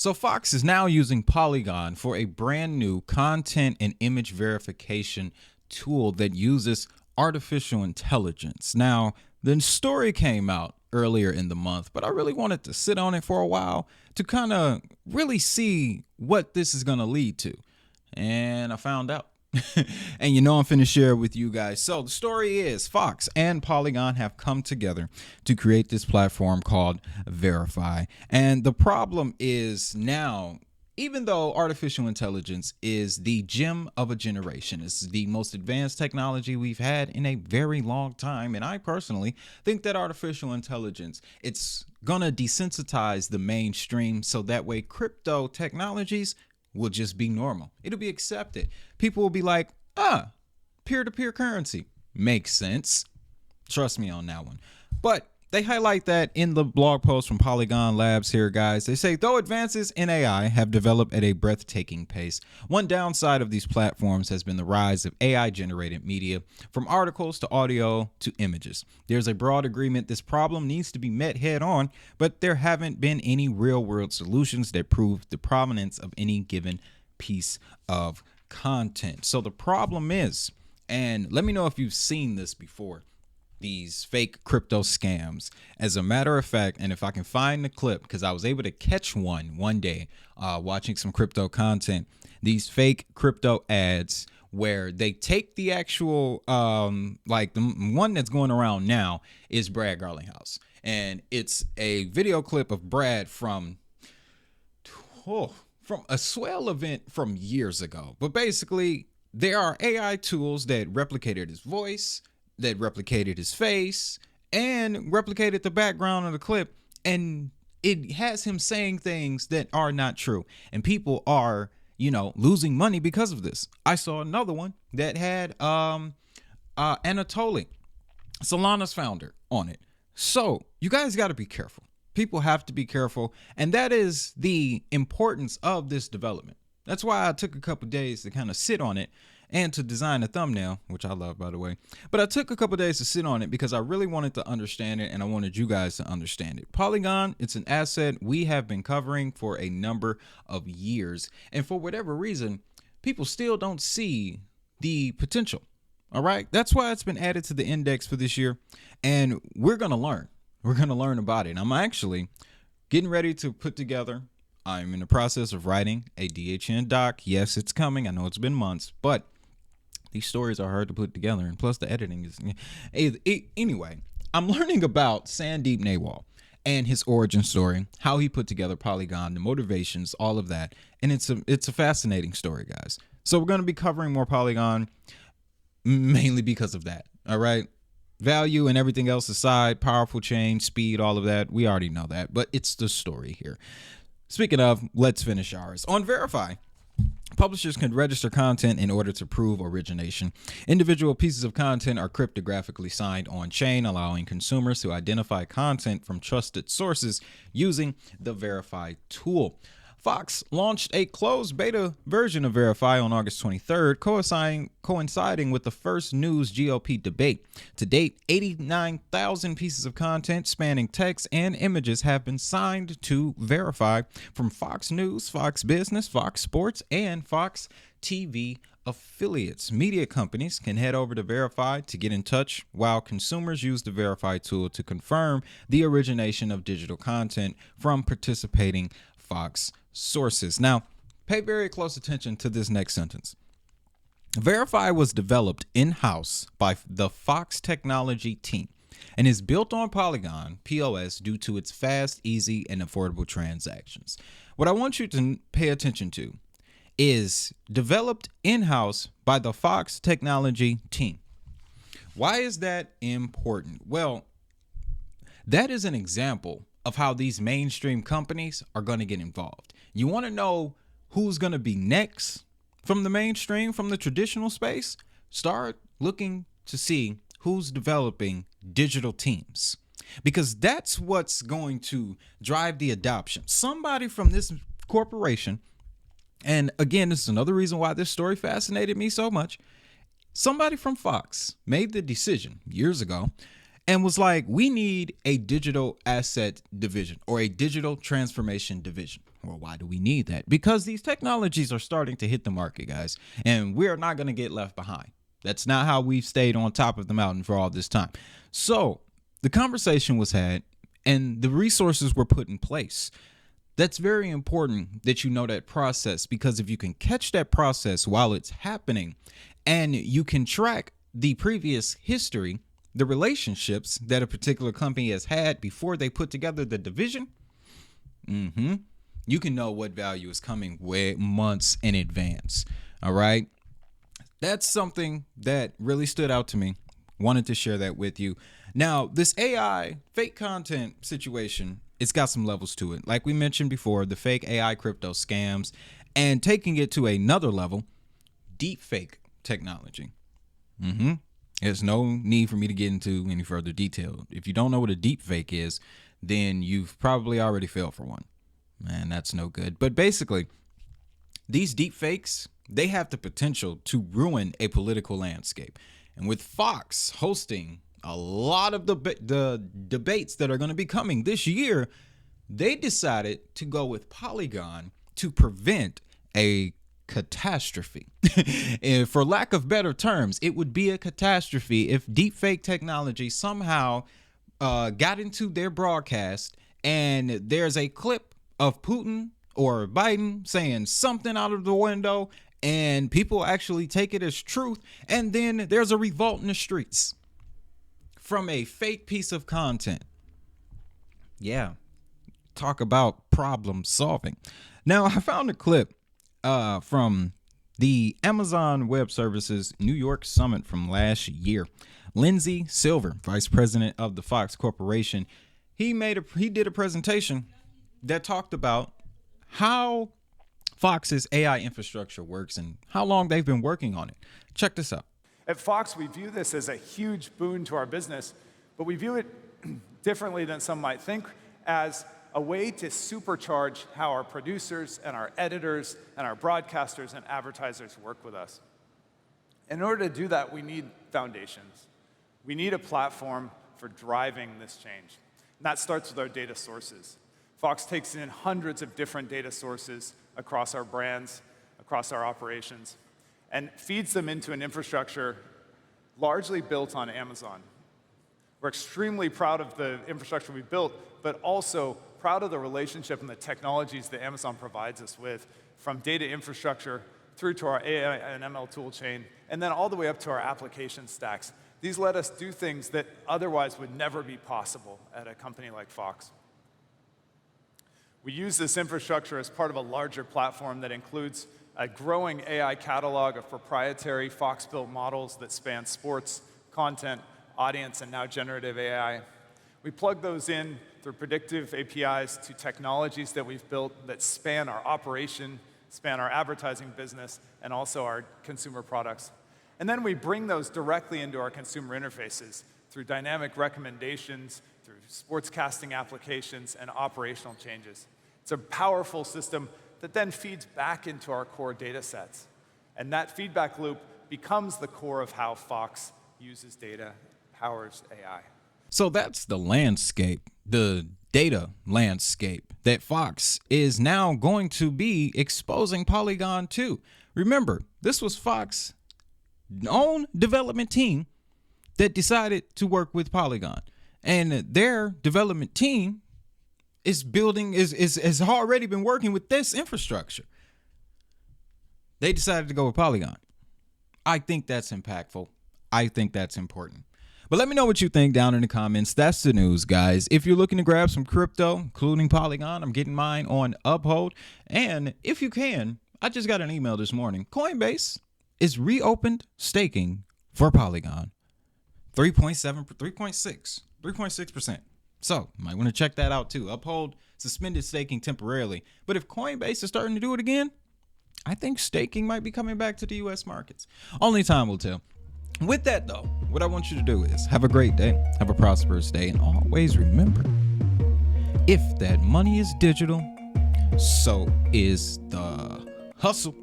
So Fox is now using Polygon for a brand new content and image verification tool that uses artificial intelligence. Now, the story came out earlier in the month, but I really wanted to sit on it for a while to kind of really see what this is going to lead to. And I found out. And I'm finna share it with you guys. So the story is Fox and Polygon have come together to create this platform called Verify. And the problem is now, even though artificial intelligence is the gem of a generation, it's the most advanced technology we've had in a very long time. And I personally think that artificial intelligence, it's gonna desensitize the mainstream so that way crypto technologies will just be normal. It'll be accepted. People will be like, peer-to-peer currency. Makes sense. Trust me on that one. But they highlight that in the blog post from Polygon Labs here, guys. They say, though advances in AI have developed at a breathtaking pace, one downside of these platforms has been the rise of AI-generated media, from articles to audio to images. There's a broad agreement this problem needs to be met head-on, but there haven't been any real-world solutions that prove the provenance of any given piece of content. So the problem is, and let me know if you've seen this before, these fake crypto scams. As a matter of fact, and if I can find the clip, because I was able to catch one day watching some crypto content, these fake crypto ads where they take the actual, like the one that's going around now is Brad Garlinghouse. And it's a video clip of Brad from a swell event from years ago. But basically, there are AI tools that replicated his voice, that replicated his face, and replicated the background of the clip, and it has him saying things that are not true, and people are losing money because of this. I saw another one that had Anatoly, Solana's founder, on it. So you guys got to be careful. People have to be careful, and that is the importance of this development. That's why I took a couple days to kind of sit on it and to design a thumbnail, which I love, by the way. But I took a couple days to sit on it because I really wanted to understand it, and I wanted you guys to understand it. Polygon, it's an asset we have been covering for a number of years, and for whatever reason, people still don't see the potential. All right, that's why it's been added to the index for this year, and we're gonna learn. We're gonna learn about it. I'm actually getting ready to put together. I'm in the process of writing a DHN doc. Yes, it's coming. I know it's been months, but these stories are hard to put together, and plus the editing is... Anyway, I'm learning about Sandeep Nawal and his origin story, how he put together Polygon, the motivations, all of that. And it's a fascinating story, guys. So we're going to be covering more Polygon, mainly because of that, all right? Value and everything else aside, powerful change, speed, all of that, we already know that, but it's the story here. Speaking of, let's finish ours. On Verify, publishers can register content in order to prove origination. Individual pieces of content are cryptographically signed on-chain, allowing consumers to identify content from trusted sources using the Verify tool. Fox launched a closed beta version of Verify on August 23rd, coinciding with the first news GOP debate. To date, 89,000 pieces of content spanning text and images have been signed to Verify from Fox News, Fox Business, Fox Sports, and Fox TV affiliates. Media companies can head over to Verify to get in touch, while consumers use the Verify tool to confirm the origination of digital content from participating Fox sources. Now, pay very close attention to this next sentence. Verify was developed in-house by the Fox technology team and is built on Polygon POS due to its fast, easy, and affordable transactions. What I want you to pay attention to is developed in-house by the Fox technology team. Why is that important? Well, that is an example of how these mainstream companies are going to get involved. You want to know who's going to be next from the mainstream, from the traditional space? Start looking to see who's developing digital teams, because that's what's going to drive the adoption. Somebody from this corporation, and again, this is another reason why this story fascinated me so much. Somebody from Fox made the decision years ago and was like, we need a digital asset division or a digital transformation division. Well, why do we need that? Because these technologies are starting to hit the market, guys, and we're not going to get left behind. That's not how we've stayed on top of the mountain for all this time. So the conversation was had and the resources were put in place. That's very important that you know that process, because if you can catch that process while it's happening and you can track the previous history, the relationships that a particular company has had before they put together the division, you can know what value is coming way months in advance. All right. That's something that really stood out to me. Wanted to share that with you. Now, this AI fake content situation, it's got some levels to it. Like we mentioned before, the fake AI crypto scams, and taking it to another level, deepfake technology. There's no need for me to get into any further detail. If you don't know what a deepfake is, then you've probably already failed for one. Man, that's no good. But basically, these deepfakes, they have the potential to ruin a political landscape. And with Fox hosting a lot of the debates that are going to be coming this year, they decided to go with Polygon to prevent a catastrophe. And for lack of better terms, it would be a catastrophe if deepfake technology somehow got into their broadcast and there's a clip of Putin or Biden saying something out of the window and people actually take it as truth, and then there's a revolt in the streets from a fake piece of content. Yeah, talk about problem solving. Now, I found a clip from the Amazon Web Services New York Summit from last year. Lindsay Silver, vice president of the Fox Corporation, he did a presentation that talked about how Fox's AI infrastructure works and how long they've been working on it. Check this out. At Fox, we view this as a huge boon to our business, but we view it differently than some might think, as a way to supercharge how our producers and our editors and our broadcasters and advertisers work with us. In order to do that, we need foundations. We need a platform for driving this change. And that starts with our data sources. Fox takes in hundreds of different data sources across our brands, across our operations, and feeds them into an infrastructure largely built on Amazon. We're extremely proud of the infrastructure we built, but also proud of the relationship and the technologies that Amazon provides us with, from data infrastructure through to our AI and ML tool chain, and then all the way up to our application stacks. These let us do things that otherwise would never be possible at a company like Fox. We use this infrastructure as part of a larger platform that includes a growing AI catalog of proprietary Fox-built models that span sports, content, audience, and now generative AI. We plug those in through predictive APIs to technologies that we've built that span our operation, span our advertising business, and also our consumer products. And then we bring those directly into our consumer interfaces through dynamic recommendations, through sportscasting applications, and operational changes. It's a powerful system that then feeds back into our core data sets. And that feedback loop becomes the core of how Fox uses data, powers AI. So that's the landscape, the data landscape that Fox is now going to be exposing Polygon to. Remember, this was Fox's own development team that decided to work with Polygon. And their development team is already been working with this infrastructure. They decided to go with Polygon. I think that's impactful. I think that's important. But let me know what you think down in the comments. That's the news, guys. If you're looking to grab some crypto, including Polygon, I'm getting mine on Uphold. And if you can, I just got an email this morning. Coinbase is reopened staking for Polygon. 3.6%. So you might want to check that out too. Uphold suspended staking temporarily. But if Coinbase is starting to do it again, I think staking might be coming back to the US markets. Only time will tell. With that though, what I want you to do is have a great day, have a prosperous day, and always remember, if that money is digital, so is the hustle.